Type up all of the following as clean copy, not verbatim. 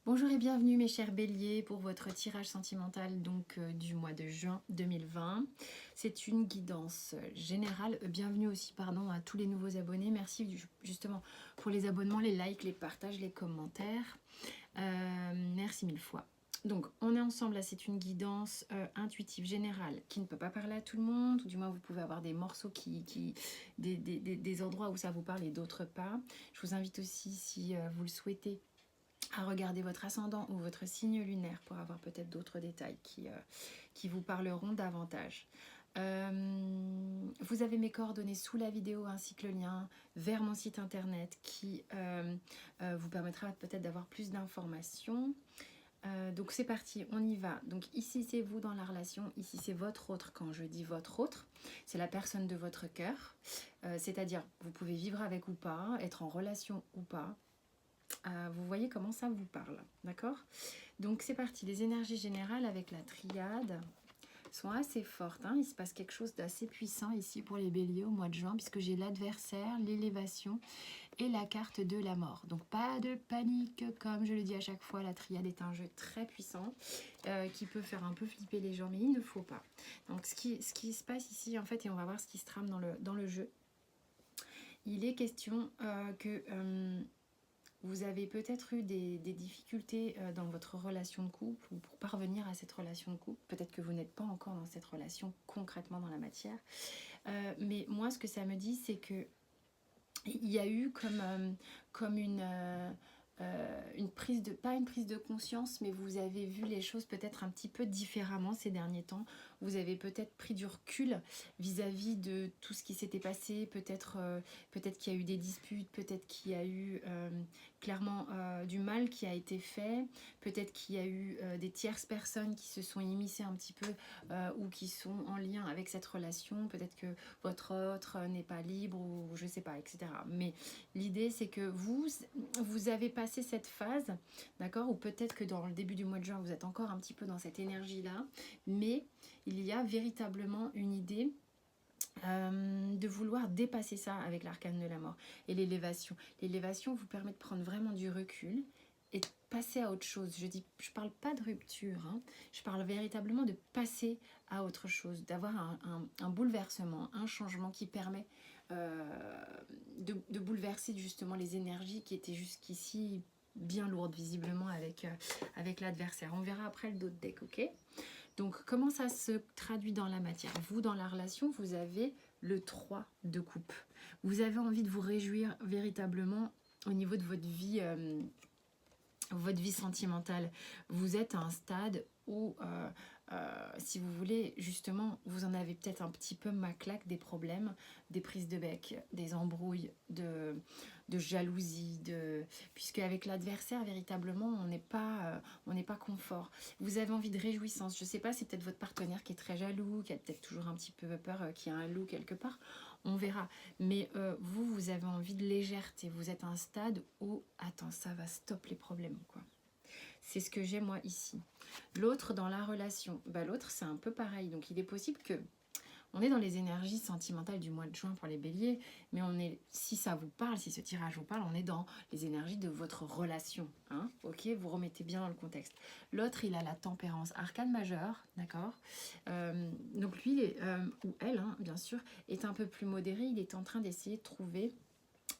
Bonjour et bienvenue mes chers béliers pour votre tirage sentimental du mois de juin 2020. C'est une guidance générale. Bienvenue aussi à tous les nouveaux abonnés. Merci justement pour les abonnements, les likes, les partages, les commentaires. Merci mille fois. Donc on est ensemble là, c'est une guidance intuitive générale qui ne peut pas parler à tout le monde, ou du moins vous pouvez avoir des morceaux des endroits où ça vous parle et d'autres pas. Je vous invite aussi, si vous le souhaitez, à regarder votre ascendant ou votre signe lunaire pour avoir peut-être d'autres détails qui vous parleront davantage. Vous avez mes coordonnées sous la vidéo ainsi que le lien vers mon site internet qui vous permettra peut-être d'avoir plus d'informations. Donc c'est parti, on y va. Donc ici c'est vous dans la relation, ici c'est votre autre. Quand je dis votre autre, c'est la personne de votre cœur. C'est-à-dire vous pouvez vivre avec ou pas, être en relation ou pas. Vous voyez comment ça vous parle, d'accord? Donc c'est parti, les énergies générales avec la triade sont assez fortes, hein. Il se passe quelque chose d'assez puissant ici pour les béliers au mois de juin, puisque j'ai l'adversaire, l'élévation et la carte de la mort. Donc pas de panique, comme je le dis à chaque fois, la triade est un jeu très puissant qui peut faire un peu flipper les gens, mais il ne faut pas. Donc ce qui se passe ici, en fait, et on va voir ce qui se trame dans le jeu, il est question que... vous avez peut-être eu des difficultés dans votre relation de couple ou pour parvenir à cette relation de couple. Peut-être que vous n'êtes pas encore dans cette relation concrètement dans la matière. Mais moi, ce que ça me dit, c'est que il y a eu comme une prise de, pas une prise de conscience, mais vous avez vu les choses peut-être un petit peu différemment ces derniers temps. Vous avez peut-être pris du recul vis-à-vis de tout ce qui s'était passé. Peut-être qu'il y a eu des disputes, peut-être qu'il y a eu clairement du mal qui a été fait. Peut-être qu'il y a eu des tierces personnes qui se sont immiscées un petit peu ou qui sont en lien avec cette relation. Peut-être que votre autre n'est pas libre ou je sais pas, etc. Mais l'idée c'est que vous avez passé cette phase, d'accord, ou peut-être que dans le début du mois de juin vous êtes encore un petit peu dans cette énergie là, mais il y a véritablement une idée de vouloir dépasser ça avec l'arcane de la mort et l'élévation. L'élévation vous permet de prendre vraiment du recul et de passer à autre chose. Je parle pas de rupture, hein. Je parle véritablement de passer à autre chose, d'avoir un bouleversement, un changement qui permet de bouleverser justement les énergies qui étaient jusqu'ici bien lourdes visiblement avec l'adversaire. On verra après le dos de deck, ok? Donc, comment ça se traduit dans la matière? Vous, dans la relation, vous avez le 3 de coupe. Vous avez envie de vous réjouir véritablement au niveau de votre vie sentimentale. Vous êtes à un stade où, si vous voulez, justement, vous en avez peut-être un petit peu ma claque des problèmes, des prises de bec, des embrouilles, de jalousie, puisque avec l'adversaire, véritablement, on n'est pas confort. Vous avez envie de réjouissance. Je sais pas, c'est peut-être votre partenaire qui est très jaloux, qui a peut-être toujours un petit peu peur qu'il y a un loup quelque part. On verra. Mais vous avez envie de légèreté. Vous êtes à un stade où, attends, ça va, stop les problèmes, quoi. C'est ce que j'ai moi ici. L'autre dans la relation, l'autre c'est un peu pareil. Donc il est possible que on est dans les énergies sentimentales du mois de juin pour les béliers, mais si ça vous parle, si ce tirage vous parle, on est dans les énergies de votre relation, hein, ok, vous remettez bien dans le contexte. L'autre, il a la tempérance, arcane majeure, d'accord, donc lui, ou elle, hein, bien sûr, est un peu plus modéré, il est en train d'essayer de trouver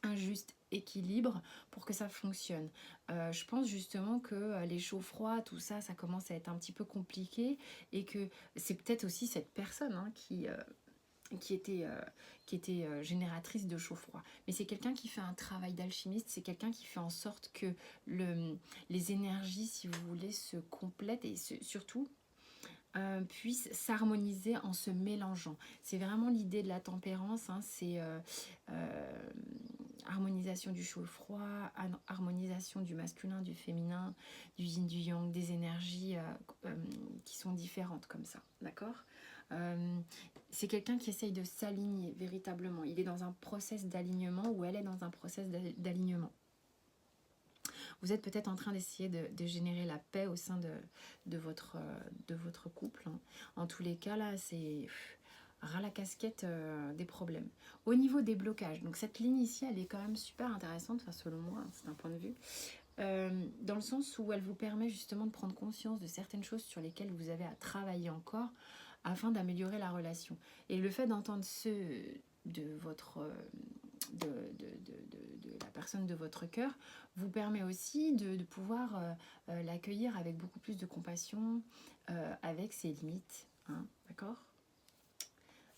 un juste équilibre pour que ça fonctionne. Je pense justement que les chauds froids, tout ça, ça commence à être un petit peu compliqué et que c'est peut-être aussi cette personne, hein, qui était génératrice de chaud-froid. Mais c'est quelqu'un qui fait un travail d'alchimiste, c'est quelqu'un qui fait en sorte que les énergies, si vous voulez, se complètent et surtout puissent s'harmoniser en se mélangeant. C'est vraiment l'idée de la tempérance, hein, c'est harmonisation du chaud-froid, harmonisation du masculin, du féminin, du yin, du yang, des énergies qui sont différentes comme ça, d'accord? C'est quelqu'un qui essaye de s'aligner véritablement. Il est dans un process d'alignement ou elle est dans un process d'alignement. Vous êtes peut-être en train d'essayer de générer la paix au sein de votre couple, hein. En tous les cas, là, c'est ras la casquette des problèmes. Au niveau des blocages, donc cette ligne ici, elle est quand même super intéressante, enfin, selon moi, c'est un point de vue. dans le sens où elle vous permet justement de prendre conscience de certaines choses sur lesquelles vous avez à travailler encore afin d'améliorer la relation. Et le fait d'entendre ceux de votre de la personne de votre cœur vous permet aussi de pouvoir l'accueillir avec beaucoup plus de compassion, avec ses limites, hein, d'accord?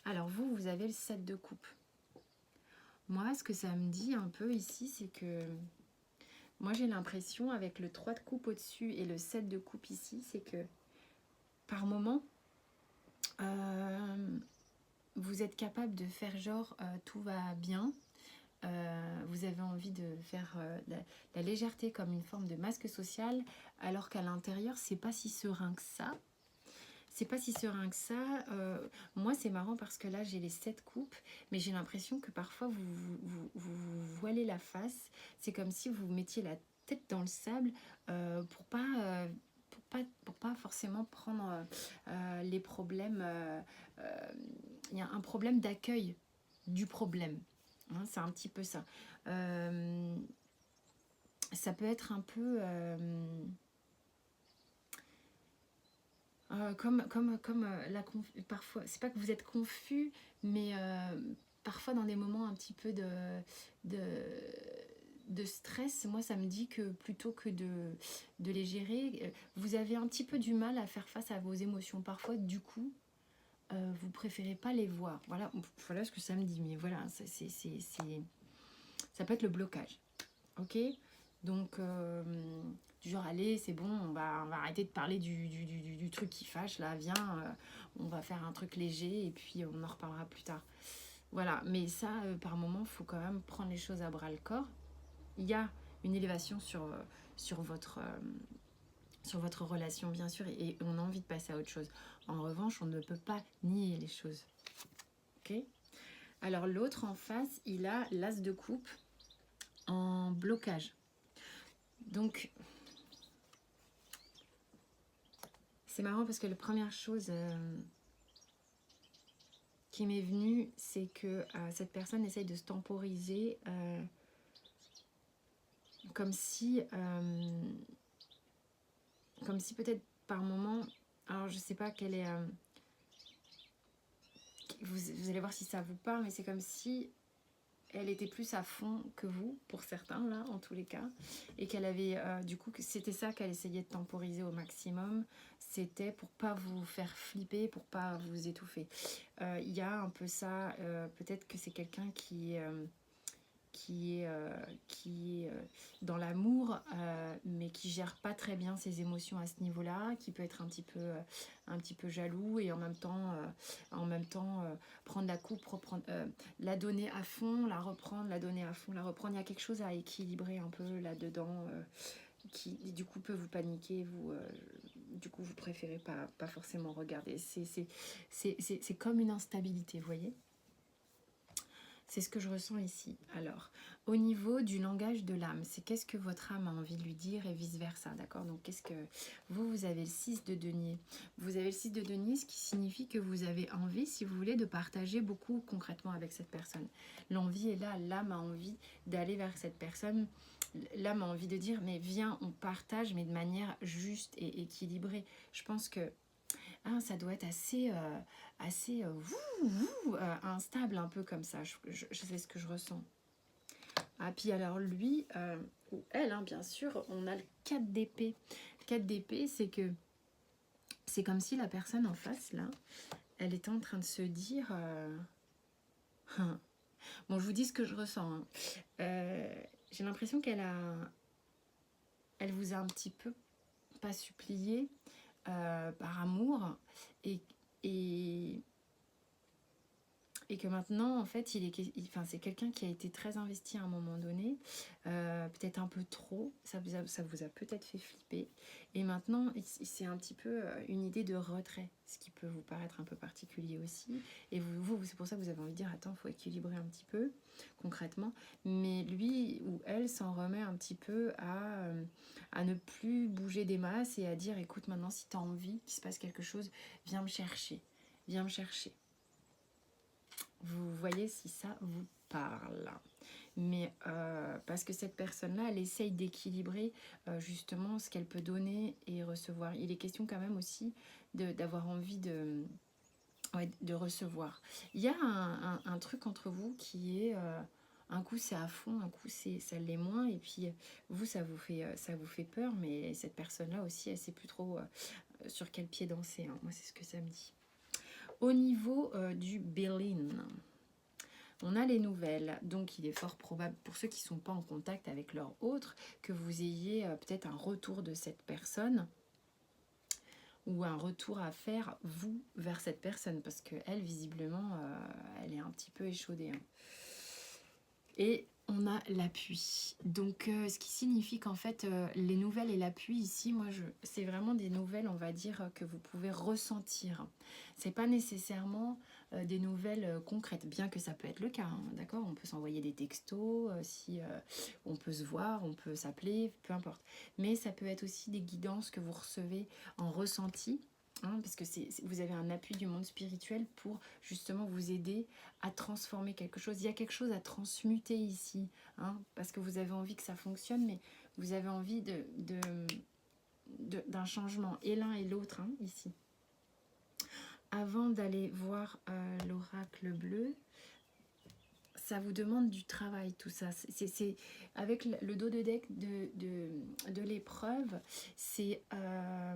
Alors vous avez le 7 de coupe. Moi, ce que ça me dit un peu ici, c'est que moi j'ai l'impression, avec le 3 de coupe au-dessus et le 7 de coupe ici, c'est que par moment, vous êtes capable de faire genre tout va bien. Vous avez envie de faire la légèreté comme une forme de masque social, alors qu'à l'intérieur, c'est pas si serein que ça. C'est pas si serein que ça. Moi, c'est marrant parce que là, j'ai les 7 coupes, mais j'ai l'impression que parfois, vous voilez la face. C'est comme si vous mettiez la tête dans le sable pour pas forcément prendre les problèmes. Il y a un problème d'accueil du problème. Hein, c'est un petit peu ça. Ça peut être un peu... parfois, c'est pas que vous êtes confus, mais parfois dans des moments un petit peu de, de stress, moi ça me dit que plutôt que de les gérer, vous avez un petit peu du mal à faire face à vos émotions. Parfois, du coup, vous préférez pas les voir. Voilà ce que ça me dit, mais voilà, ça peut être le blocage. Ok, donc du genre allez c'est bon, on va arrêter de parler du truc qui fâche là, viens, on va faire un truc léger et puis on en reparlera plus tard. Voilà, mais ça par moment il faut quand même prendre les choses à bras le corps. Il y a une élévation sur votre relation bien sûr, et on a envie de passer à autre chose. En revanche, on ne peut pas nier les choses. Ok, alors l'autre en face, il a l'as de coupe en blocage. Donc, c'est marrant parce que la première chose qui m'est venue, c'est que cette personne essaye de se temporiser comme si peut-être par moment, alors je sais pas quelle est... vous allez voir si ça vous parle, mais c'est comme si elle était plus à fond que vous, pour certains, là, en tous les cas. Et qu'elle avait, du coup, c'était ça qu'elle essayait de temporiser au maximum. C'était pour pas vous faire flipper, pour pas vous étouffer. Il y a un peu ça, peut-être que c'est quelqu'un qui est dans l'amour, mais qui gère pas très bien ses émotions à ce niveau-là, qui peut être un petit peu jaloux et en même temps prendre la coupe, reprendre, la donner à fond, la reprendre, la donner à fond, la reprendre. Il y a quelque chose à équilibrer un peu là-dedans qui du coup peut vous paniquer, du coup vous préférez pas forcément regarder. C'est comme une instabilité, vous voyez. C'est ce que je ressens ici. Alors, au niveau du langage de l'âme, c'est qu'est-ce que votre âme a envie de lui dire et vice-versa, d'accord? Donc, qu'est-ce que... Vous avez le 6 de denier. Vous avez le 6 de denier, ce qui signifie que vous avez envie, si vous voulez, de partager beaucoup concrètement avec cette personne. L'envie est là, l'âme a envie d'aller vers cette personne. L'âme a envie de dire, mais viens, on partage, mais de manière juste et équilibrée. Je pense que ça doit être assez instable, un peu comme ça. Je sais ce que je ressens. Ah, puis alors lui, ou elle, hein, bien sûr, on a le 4 d'épée. 4 d'épée, c'est comme si la personne en face, là, elle était en train de se dire... Bon, je vous dis ce que je ressens. Hein. J'ai l'impression elle vous a un petit peu, pas supplié, par amour, et que maintenant en fait c'est quelqu'un qui a été très investi à un moment donné, peut-être un peu trop, ça vous a peut-être fait flipper, et maintenant c'est un petit peu une idée de retrait, ce qui peut vous paraître un peu particulier aussi, et vous c'est pour ça que vous avez envie de dire attends, il faut équilibrer un petit peu concrètement, mais lui ou elle s'en remet un petit peu à ne plus bouger des masses et à dire écoute, maintenant si tu as envie qu'il se passe quelque chose, viens me chercher. Vous voyez si ça vous parle. mais parce que cette personne-là, elle essaye d'équilibrer justement ce qu'elle peut donner et recevoir. Il est question quand même aussi d'avoir envie ouais, de recevoir. Il y a un truc entre vous qui est... un coup c'est à fond, un coup ça l'est moins, et puis vous ça vous fait peur, mais cette personne-là aussi, elle sait plus trop sur quel pied danser, hein. Moi c'est ce que ça me dit. Au niveau du Berlin, on a les nouvelles, donc il est fort probable, pour ceux qui ne sont pas en contact avec leur autre, que vous ayez peut-être un retour de cette personne, ou un retour à faire, vous, vers cette personne, parce qu'elle, visiblement, elle est un petit peu échaudée, hein. Et on a l'appui. Donc, ce qui signifie qu'en fait, les nouvelles et l'appui ici, c'est vraiment des nouvelles, on va dire, que vous pouvez ressentir. C'est pas nécessairement des nouvelles concrètes, bien que ça peut être le cas, hein, d'accord. On peut s'envoyer des textos, si on peut se voir, on peut s'appeler, peu importe. Mais ça peut être aussi des guidances que vous recevez en ressenti, hein, parce que vous avez un appui du monde spirituel pour justement vous aider à transformer quelque chose. Il y a quelque chose à transmuter ici, hein, parce que vous avez envie que ça fonctionne, mais vous avez envie d'un changement, et l'un et l'autre, hein, ici. Avant d'aller voir l'oracle bleu, ça vous demande du travail, tout ça. C'est avec le dos de deck de l'épreuve, c'est un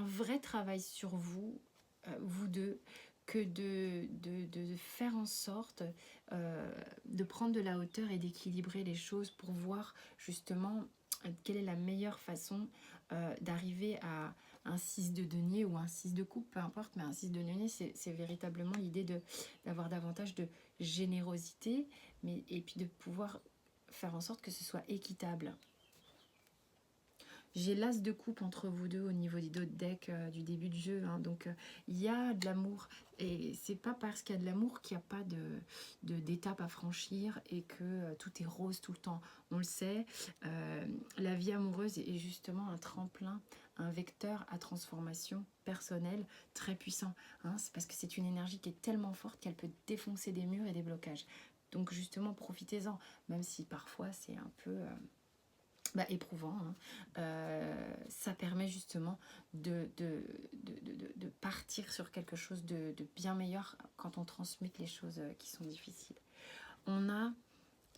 vrai travail sur vous, vous deux, que de faire en sorte de prendre de la hauteur et d'équilibrer les choses pour voir justement quelle est la meilleure façon d'arriver à un 6 de denier ou un 6 de coupe, peu importe, mais un 6 de denier, c'est véritablement l'idée d'avoir davantage de générosité, et puis de pouvoir faire en sorte que ce soit équitable. J'ai l'as de coupe entre vous deux au niveau des deux decks du début du jeu, hein, donc il y a de l'amour, et c'est pas parce qu'il y a de l'amour qu'il n'y a pas d'étape à franchir et que tout est rose tout le temps. On le sait, la vie amoureuse est justement un tremplin, un vecteur à transformation personnelle très puissant, hein. C'est parce que c'est une énergie qui est tellement forte qu'elle peut défoncer des murs et des blocages. Donc justement, profitez-en, même si parfois c'est un peu... éprouvant, hein. Ça permet justement de partir sur quelque chose de bien meilleur quand on transmute les choses qui sont difficiles. On a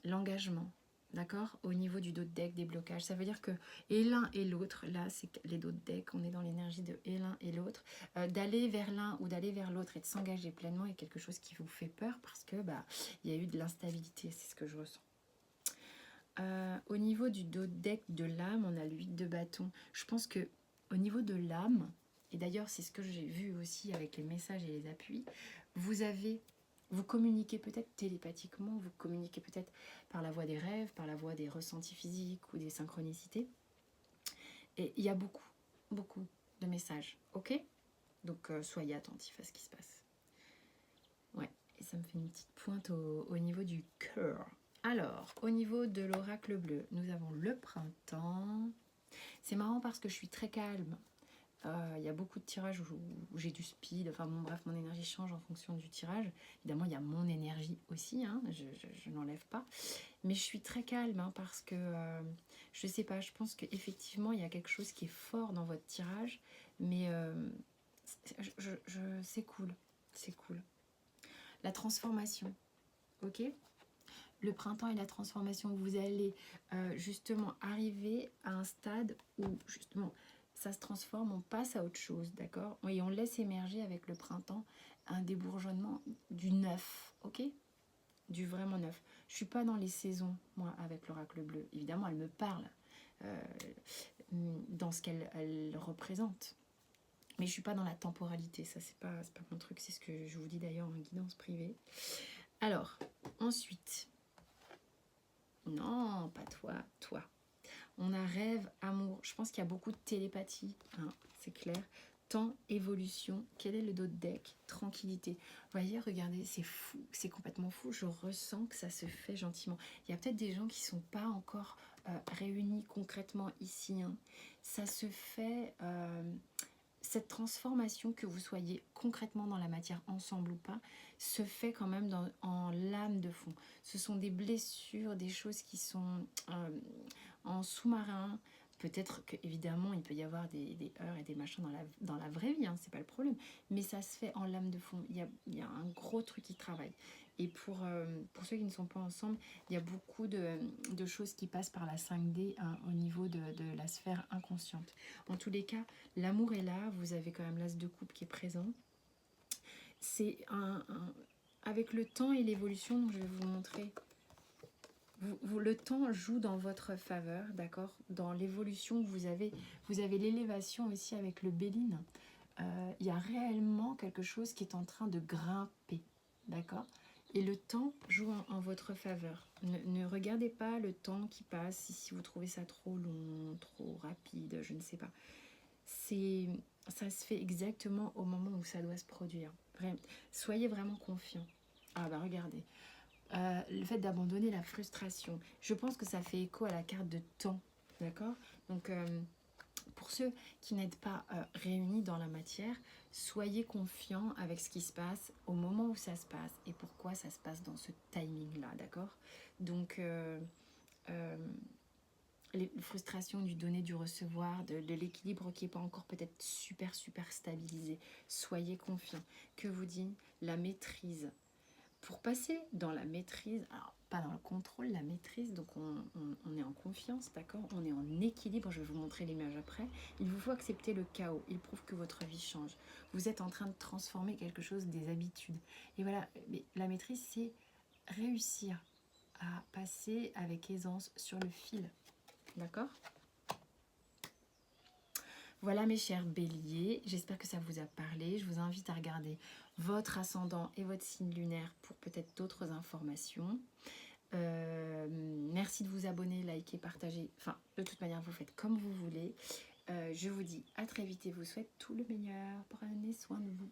l'engagement, d'accord, au niveau du dos de deck, des blocages. Ça veut dire que et l'un et l'autre, là c'est les dos de deck, on est dans l'énergie de et l'un et l'autre, d'aller vers l'un ou d'aller vers l'autre et de s'engager pleinement est quelque chose qui vous fait peur parce que il y a eu de l'instabilité, c'est ce que je ressens. Au niveau du dos deck de l'âme, on a le 8 de bâton. Je pense que au niveau de l'âme, et d'ailleurs c'est ce que j'ai vu aussi avec les messages et les appuis, vous communiquez peut-être télépathiquement, vous communiquez peut-être par la voie des rêves, par la voie des ressentis physiques ou des synchronicités. Et il y a beaucoup de messages, ok? Donc soyez attentifs à ce qui se passe. Ouais, et ça me fait une petite pointe au niveau du cœur. Alors, au niveau de l'oracle bleu, nous avons le printemps. C'est marrant parce que je suis très calme. Il y a beaucoup de tirages où j'ai du speed. Enfin bon, bref, mon énergie change en fonction du tirage. Évidemment, il y a mon énergie aussi, hein, je n'enlève pas. Mais je suis très calme hein, parce que, je sais pas, je pense qu'effectivement, il y a quelque chose qui est fort dans votre tirage. Mais c'est cool, c'est cool. La transformation, ok ? Le printemps et la transformation, vous allez justement arriver à un stade où justement ça se transforme, on passe à autre chose, d'accord? Et on laisse émerger avec le printemps un débourgeonnement du neuf, ok? Du vraiment neuf. Je suis pas dans les saisons, moi, avec l'oracle bleu. Évidemment, elle me parle dans ce qu'elle représente. Mais je suis pas dans la temporalité, ça c'est pas mon truc, c'est ce que je vous dis d'ailleurs en guidance privée. Alors, ensuite... Non, pas toi, toi. On a rêve, amour. Je pense qu'il y a beaucoup de télépathie, hein, c'est clair. Temps, évolution. Quel est le dos de deck? Tranquillité. Vous voyez, regardez, c'est fou, c'est complètement fou. Je ressens que ça se fait gentiment. Il y a peut-être des gens qui ne sont pas encore réunis concrètement ici, hein. Ça se fait cette transformation, que vous soyez concrètement dans la matière ensemble ou pas, se fait quand même en lame de fond. Ce sont des blessures, des choses qui sont en sous-marin. Peut-être qu'évidemment, il peut y avoir des heurts et des machins dans la vraie vie, hein, c'est pas le problème. Mais ça se fait en lame de fond. Il y a un gros truc qui travaille. Et pour ceux qui ne sont pas ensemble, il y a beaucoup de choses qui passent par la 5D, hein, au niveau de la sphère inconsciente. En tous les cas, l'amour est là. Vous avez quand même l'as de coupe qui est présent. C'est avec le temps et l'évolution, je vais vous montrer. Le temps joue dans votre faveur, d'accord? Dans l'évolution, vous avez l'élévation aussi avec le Béline. Il y a réellement quelque chose qui est en train de grimper, d'accord? Et le temps joue en votre faveur. Ne regardez pas le temps qui passe, si vous trouvez ça trop long, trop rapide, je ne sais pas. Ça se fait exactement au moment où ça doit se produire. Vraiment. Soyez vraiment confiants. Ah bah regardez. Le fait d'abandonner la frustration. Je pense que ça fait écho à la carte de temps. D'accord? Donc, pour ceux qui n'êtes pas réunis dans la matière, soyez confiants avec ce qui se passe au moment où ça se passe et pourquoi ça se passe dans ce timing-là. D'accord? Donc, les frustrations du donner, du recevoir, de l'équilibre qui n'est pas encore peut-être super stabilisé. Soyez confiants. Que vous dit la maîtrise? Pour passer dans la maîtrise, alors pas dans le contrôle, la maîtrise, donc on est en confiance, d'accord? On est en équilibre, je vais vous montrer l'image après. Il vous faut accepter le chaos, il prouve que votre vie change. Vous êtes en train de transformer quelque chose, des habitudes. Et voilà, mais la maîtrise, c'est réussir à passer avec aisance sur le fil, d'accord? Voilà mes chers béliers, j'espère que ça vous a parlé. Je vous invite à regarder votre ascendant et votre signe lunaire pour peut-être d'autres informations. Merci de vous abonner, liker, partager. Enfin, de toute manière, vous faites comme vous voulez. Je vous dis à très vite et vous souhaite tout le meilleur. Prenez soin de vous.